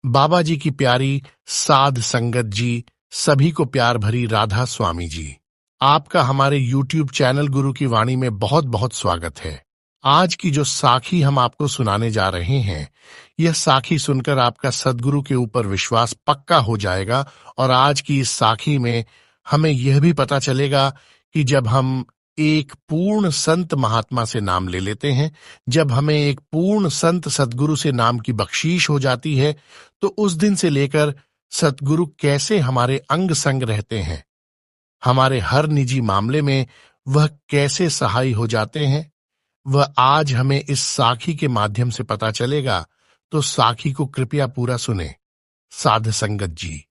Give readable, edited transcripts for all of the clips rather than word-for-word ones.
बाबा जी की प्यारी साध संगत जी, सभी को प्यार भरी राधा स्वामी जी, आपका हमारे YouTube चैनल गुरु की वाणी में बहुत बहुत स्वागत है। आज की जो साखी हम आपको सुनाने जा रहे हैं, यह साखी सुनकर आपका सद्गुरु के ऊपर विश्वास पक्का हो जाएगा और आज की इस साखी में हमें यह भी पता चलेगा कि जब हम एक पूर्ण संत महात्मा से नाम ले लेते हैं, जब हमें एक पूर्ण संत सद्गुरु से नाम की बख्शीश हो जाती है, तो उस दिन से लेकर सद्गुरु कैसे हमारे अंग संग रहते हैं, हमारे हर निजी मामले में वह कैसे सहाय हो जाते हैं, वह आज हमें इस साखी के माध्यम से पता चलेगा। तो साखी को कृपया पूरा सुने। साध संगत जी,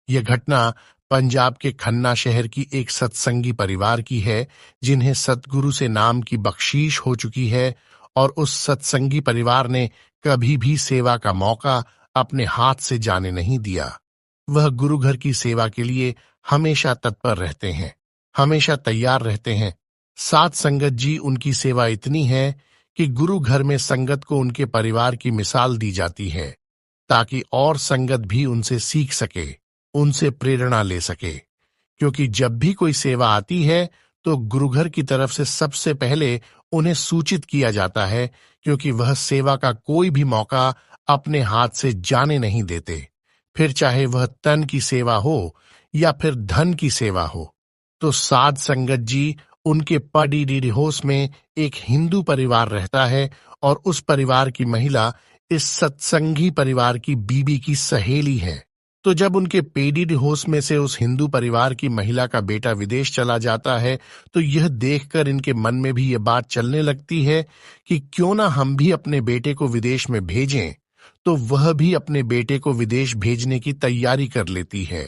यह घटना पंजाब के खन्ना शहर की एक सत्संगी परिवार की है, जिन्हें सतगुरु से नाम की बख्शीश हो चुकी है और उस सत्संगी परिवार ने कभी भी सेवा का मौका अपने हाथ से जाने नहीं दिया। वह गुरु घर की सेवा के लिए हमेशा तत्पर रहते हैं, हमेशा तैयार रहते हैं। साध संगत जी, उनकी सेवा इतनी है कि गुरु घर में संगत को उनके परिवार की मिसाल दी जाती है, ताकि और संगत भी उनसे सीख सके, उनसे प्रेरणा ले सके। क्योंकि जब भी कोई सेवा आती है तो गुरुघर की तरफ से सबसे पहले उन्हें सूचित किया जाता है, क्योंकि वह सेवा का कोई भी मौका अपने हाथ से जाने नहीं देते, फिर चाहे वह तन की सेवा हो या फिर धन की सेवा हो। तो साध संगत जी, उनके पड़ीडीहोस में एक हिंदू परिवार रहता है और उस परिवार की महिला इस सत्संगी परिवार की बीबी की सहेली है। तो जब उनके पेडीडीहोस में से उस हिंदू परिवार की महिला का बेटा विदेश चला जाता है, तो यह देखकर इनके मन में भी यह बात चलने लगती है कि क्यों ना हम भी अपने बेटे को विदेश में भेजें। तो वह भी अपने बेटे को विदेश भेजने की तैयारी कर लेती है,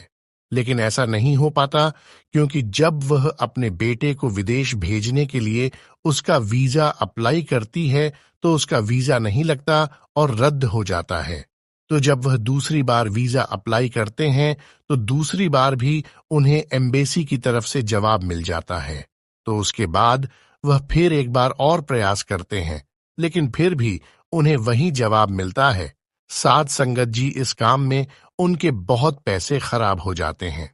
लेकिन ऐसा नहीं हो पाता, क्योंकि जब वह अपने बेटे को विदेश भेजने के लिए उसका वीजा अप्लाई करती है तो उसका वीजा नहीं लगता और रद्द हो जाता है। तो जब वह दूसरी बार वीजा अप्लाई करते हैं तो दूसरी बार भी उन्हें एम्बेसी की तरफ से जवाब मिल जाता है। तो उसके बाद वह फिर एक बार और प्रयास करते हैं, लेकिन फिर भी उन्हें वही जवाब मिलता है। साध संगत जी, इस काम में उनके बहुत पैसे खराब हो जाते हैं।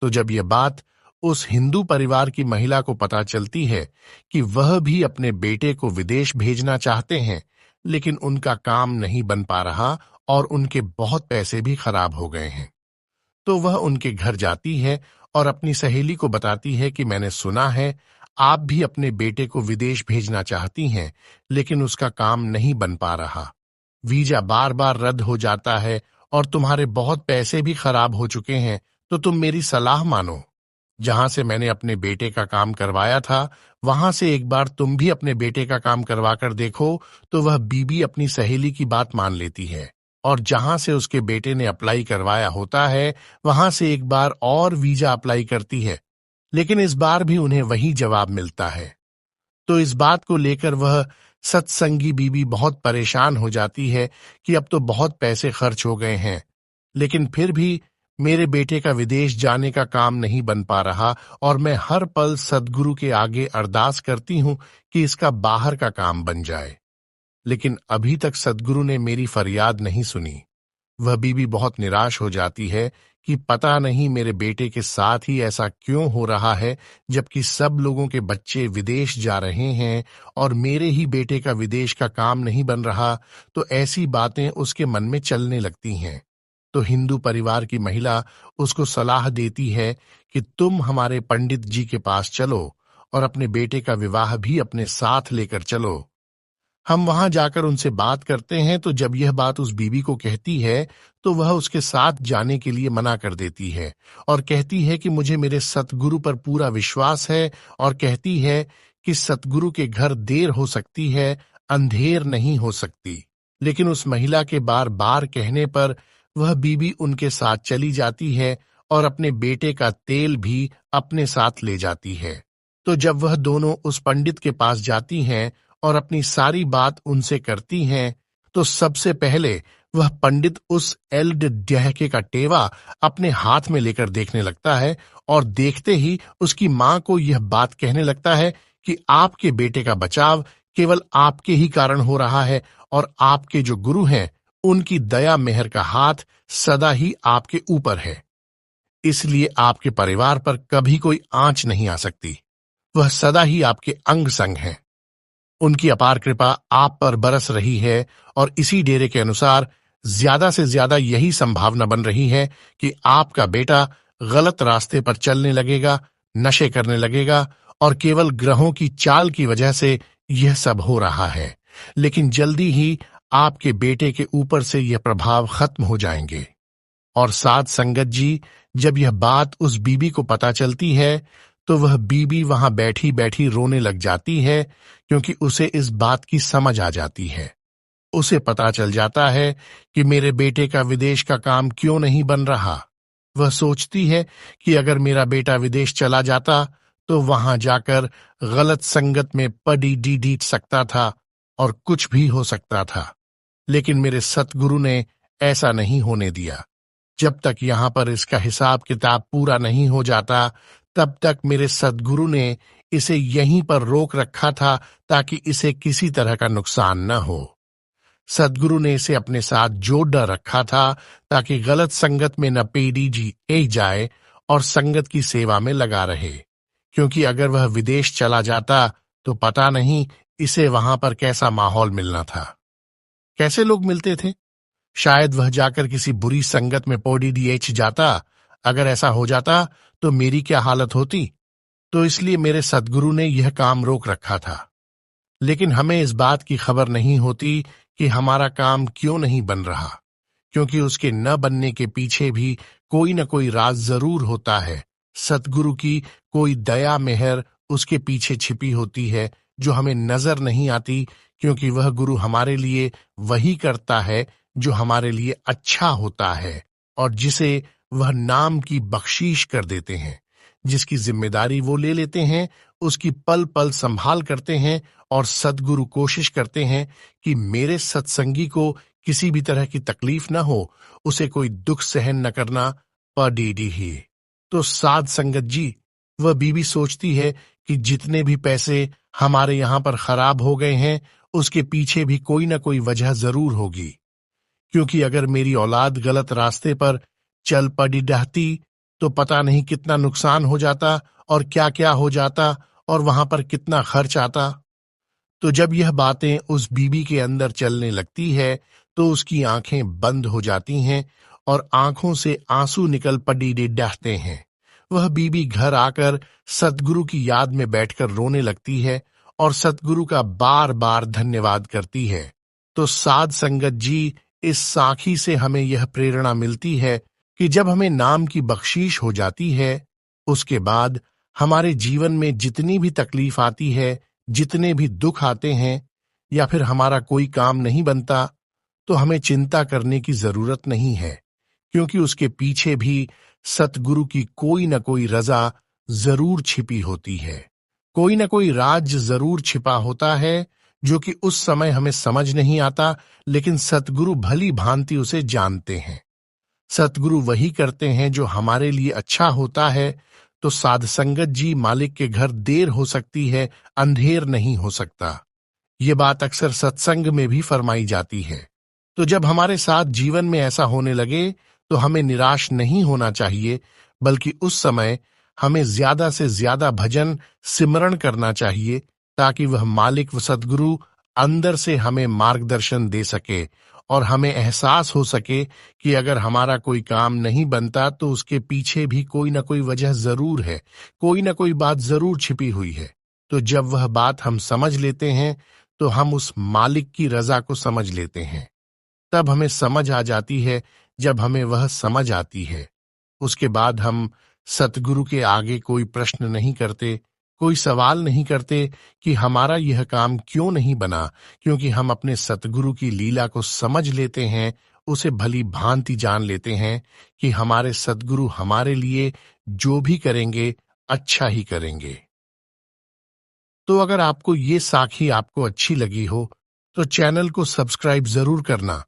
तो जब यह बात उस हिंदू परिवार की महिला को पता चलती है कि वह भी अपने बेटे को विदेश भेजना चाहते हैं, लेकिन उनका काम नहीं बन पा रहा और उनके बहुत पैसे भी खराब हो गए हैं, तो वह उनके घर जाती है और अपनी सहेली को बताती है कि मैंने सुना है आप भी अपने बेटे को विदेश भेजना चाहती हैं, लेकिन उसका काम नहीं बन पा रहा, वीजा बार बार रद्द हो जाता है और तुम्हारे बहुत पैसे भी खराब हो चुके हैं। तो तुम मेरी सलाह मानो, जहां से मैंने अपने बेटे का काम करवाया था, वहां से एक बार तुम भी अपने बेटे का काम करवा कर देखो। तो वह बीबी अपनी सहेली की बात मान लेती है और जहां से उसके बेटे ने अप्लाई करवाया होता है, वहां से एक बार और वीजा अप्लाई करती है, लेकिन इस बार भी उन्हें वही जवाब मिलता है। तो इस बात को लेकर वह सत्संगी बीबी बहुत परेशान हो जाती है कि अब तो बहुत पैसे खर्च हो गए हैं, लेकिन फिर भी मेरे बेटे का विदेश जाने का काम नहीं बन पा रहा और मैं हर पल सद्गुरु के आगे अरदास करती हूं कि इसका बाहर का काम बन जाए, लेकिन अभी तक सद्गुरु ने मेरी फरियाद नहीं सुनी। वह बीबी बहुत निराश हो जाती है कि पता नहीं मेरे बेटे के साथ ही ऐसा क्यों हो रहा है, जबकि सब लोगों के बच्चे विदेश जा रहे हैं और मेरे ही बेटे का विदेश का काम नहीं बन रहा। तो ऐसी बातें उसके मन में चलने लगती हैं। तो हिंदू परिवार की महिला उसको सलाह देती है कि तुम हमारे पंडित जी के पास चलो और अपने बेटे का विवाह भी अपने साथ लेकर चलो। हम वहां जाकर उनसे बात करते हैं। तो जब यह बात उस बीबी को कहती है, तो वह उसके साथ जाने के लिए मना कर देती है और कहती है कि मुझे मेरे सतगुरु पर पूरा विश्वास है, और कहती है कि सतगुरु के घर देर हो सकती है, अंधेर नहीं हो सकती। लेकिन उस महिला के बार बार कहने पर वह बीबी उनके साथ चली जाती है और अपने बेटे का तेल भी अपने साथ ले जाती है। तो जब वह दोनों उस पंडित के पास जाती हैं और अपनी सारी बात उनसे करती हैं, तो सबसे पहले वह पंडित उस एल्ड डहके का टेवा अपने हाथ में लेकर देखने लगता है और देखते ही उसकी मां को यह बात कहने लगता है कि आपके बेटे का बचाव केवल आपके ही कारण हो रहा है और आपके जो गुरु हैं उनकी दया मेहर का हाथ सदा ही आपके ऊपर है, इसलिए आपके परिवार पर कभी कोई आंच नहीं आ सकती। वह सदा ही आपके अंग संग हैं। उनकी अपार कृपा आप पर बरस रही है और इसी डेरे के अनुसार ज्यादा से ज्यादा यही संभावना बन रही है कि आपका बेटा गलत रास्ते पर चलने लगेगा, नशे करने लगेगा और केवल ग्रहों की चाल की वजह से यह सब हो रहा है। लेकिन जल्दी ही आपके बेटे के ऊपर से यह प्रभाव खत्म हो जाएंगे। और साध संगत जी, जब यह बात उस बीबी को पता चलती है तो वह बीबी वहां बैठी बैठी रोने लग जाती है, क्योंकि उसे इस बात की समझ आ जाती है। उसे पता चल जाता है कि मेरे बेटे का विदेश का काम क्यों नहीं बन रहा। वह सोचती है कि अगर मेरा बेटा विदेश चला जाता तो वहां जाकर गलत संगत में पड़ी डी सकता था और कुछ भी हो सकता था। लेकिन मेरे सतगुरु ने ऐसा नहीं होने दिया। जब तक यहां पर इसका हिसाब किताब पूरा नहीं हो जाता, तब तक मेरे सद्गुरु ने इसे यहीं पर रोक रखा था ताकि इसे किसी तरह का नुकसान न हो। सद्गुरु ने इसे अपने साथ जोड़ डर रखा था ताकि गलत संगत में न पेड़ी जी ए जाए और संगत की सेवा में लगा रहे, क्योंकि अगर वह विदेश चला जाता तो पता नहीं इसे वहां पर कैसा माहौल मिलना था। कैसे लोग मिलते थे? शायद वह जाकर किसी बुरी संगत में पौडीडीएच जाता। अगर ऐसा हो जाता तो मेरी क्या हालत होती? तो इसलिए मेरे सद्गुरु ने यह काम रोक रखा था। लेकिन हमें इस बात की खबर नहीं होती कि हमारा काम क्यों नहीं बन रहा, क्योंकि उसके न बनने के पीछे भी कोई न कोई राज जरूर होता है। सतगुरु की कोई दया मेहर उसके पीछे छिपी होती है जो हमें नजर नहीं आती, क्योंकि वह गुरु हमारे लिए वही करता है जो हमारे लिए अच्छा होता है और जिसे वह नाम की बख्शीश कर देते हैं। जिसकी जिम्मेदारी वो ले लेते हैं, उसकी पल पल संभाल करते हैं और सद्गुरु कोशिश करते हैं कि मेरे सत्संगी को किसी भी तरह की तकलीफ न हो, उसे कोई दुख सहन न करना पड़ी ही। तो साध संगत जी, वह बीबी सोचती है कि जितने भी पैसे हमारे यहां पर खराब हो गए हैं, उसके पीछे भी कोई न कोई वजह जरूर होगी, क्योंकि अगर मेरी औलाद गलत रास्ते पर चल पड़ी रहती तो पता नहीं कितना नुकसान हो जाता और क्या क्या हो जाता और वहां पर कितना खर्च आता। तो जब यह बातें उस बीबी के अंदर चलने लगती है तो उसकी आंखें बंद हो जाती हैं और आंखों से आंसू निकल पड़ी डहते हैं। वह बीबी घर आकर सतगुरु की याद में बैठकर रोने लगती है और सतगुरु का बार बार धन्यवाद करती है। तो साध संगत जी, इस साखी से हमें यह प्रेरणा मिलती है कि जब हमें नाम की बख्शीश हो जाती है, उसके बाद हमारे जीवन में जितनी भी तकलीफ आती है, जितने भी दुख आते हैं, या फिर हमारा कोई काम नहीं बनता, तो हमें चिंता करने की जरूरत नहीं है, क्योंकि उसके पीछे भी सतगुरु की कोई न कोई रजा जरूर छिपी होती है। कोई न कोई राज जरूर छिपा होता है जो कि उस समय हमें समझ नहीं आता, लेकिन सतगुरु भली भांति उसे जानते हैं। सतगुरु वही करते हैं जो हमारे लिए अच्छा होता है। तो साध संगत जी, मालिक के घर देर हो सकती है, अंधेर नहीं हो सकता। ये बात अक्सर सत्संग में भी फरमाई जाती है। तो जब हमारे साथ जीवन में ऐसा होने लगे तो हमें निराश नहीं होना चाहिए, बल्कि उस समय हमें ज्यादा से ज्यादा भजन सिमरण करना चाहिए, ताकि वह मालिक व सद्गुरु अंदर से हमें मार्गदर्शन दे सके और हमें एहसास हो सके कि अगर हमारा कोई काम नहीं बनता तो उसके पीछे भी कोई ना कोई वजह जरूर है, कोई ना कोई बात जरूर छिपी हुई है। तो जब वह बात हम समझ लेते हैं तो हम उस मालिक की रजा को समझ लेते हैं। तब हमें समझ आ जाती है। जब हमें वह समझ आती है, उसके बाद हम सतगुरु के आगे कोई प्रश्न नहीं करते, कोई सवाल नहीं करते कि हमारा यह काम क्यों नहीं बना, क्योंकि हम अपने सतगुरु की लीला को समझ लेते हैं, उसे भली भांति जान लेते हैं कि हमारे सतगुरु हमारे लिए जो भी करेंगे अच्छा ही करेंगे। तो अगर आपको ये साखी आपको अच्छी लगी हो तो चैनल को सब्सक्राइब जरूर करना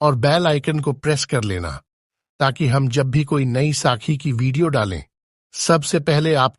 और बेल आइकन को प्रेस कर लेना, ताकि हम जब भी कोई नई साखी की वीडियो डालें, सबसे पहले आप